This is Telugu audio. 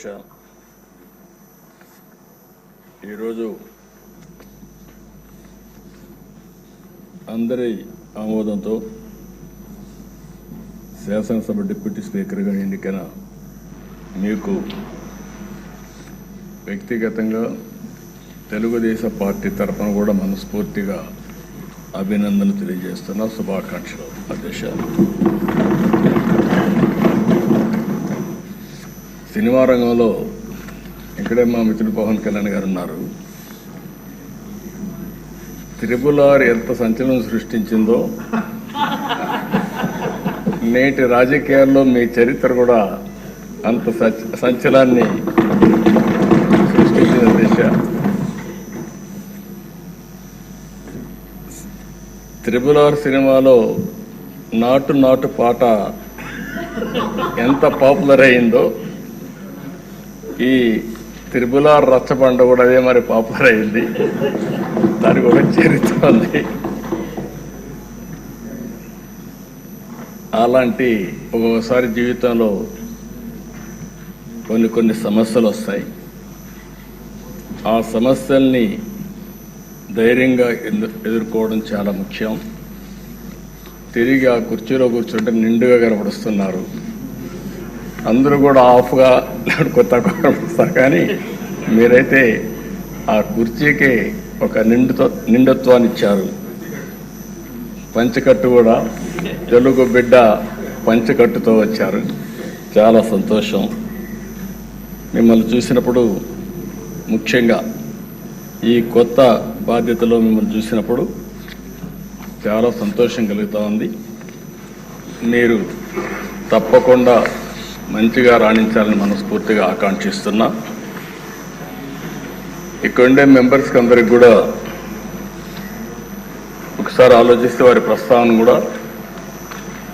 అధ్యక్ష, ఈరోజు అందరి ఆమోదంతో శాసనసభ డిప్యూటీ స్పీకర్గా ఎన్నికైన మీకు వ్యక్తిగతంగా తెలుగుదేశం పార్టీ తరఫున కూడా మనస్ఫూర్తిగా అభినందనలు తెలియజేస్తున్న శుభాకాంక్షలు అధ్యక్ష. సినిమా రంగంలో ఇక్కడే మా మిత్రుడు పవన్ కళ్యాణ్ గారు ఉన్నారు. త్రిపుల్ ఆర్ ఎంత సంచలనం సృష్టించిందో నేటి రాజకీయాల్లో మీ చరిత్ర కూడా అంత సంచలనాన్ని సృష్టించిన దిశ. త్రిపుల్ ఆర్ సినిమాలో నాటు నాటు పాట ఎంత పాపులర్ అయిందో ఈ త్రిపుల్ ఆర్ రచ్చబండ కూడా అదే మరి పాపులర్ అయింది. దానికి ఒక చరిత్ర ఉంది. అలాంటి ఒక్కొక్కసారి జీవితంలో కొన్ని సమస్యలు వస్తాయి. ఆ సమస్యల్ని ధైర్యంగా ఎదుర్కోవడం చాలా ముఖ్యం. తిరిగి ఆ కుర్చీలో కూర్చుంటే నిండుగా కనపడుస్తున్నారు. అందరూ కూడా ఆఫ్గా కొత్త కనపడుస్తారు, కానీ మీరైతే ఆ కుర్చీకి ఒక నిండుత్వాన్ని ఇచ్చారు. పంచకట్టు కూడా తెలుగు బిడ్డ పంచకట్టుతో వచ్చారు. చాలా సంతోషం. మిమ్మల్ని చూసినప్పుడు, ముఖ్యంగా ఈ కొత్త బాధ్యతలో మిమ్మల్ని చూసినప్పుడు చాలా సంతోషం కలుగుతూ ఉంది. మీరు తప్పకుండా మంచిగా రాణించాలని మనస్ఫూర్తిగా ఆకాంక్షిస్తున్నా. ఇక్కడుండే మెంబర్స్కి అందరికి కూడా ఒకసారి ఆలోచిస్తే వారి ప్రస్తావన కూడా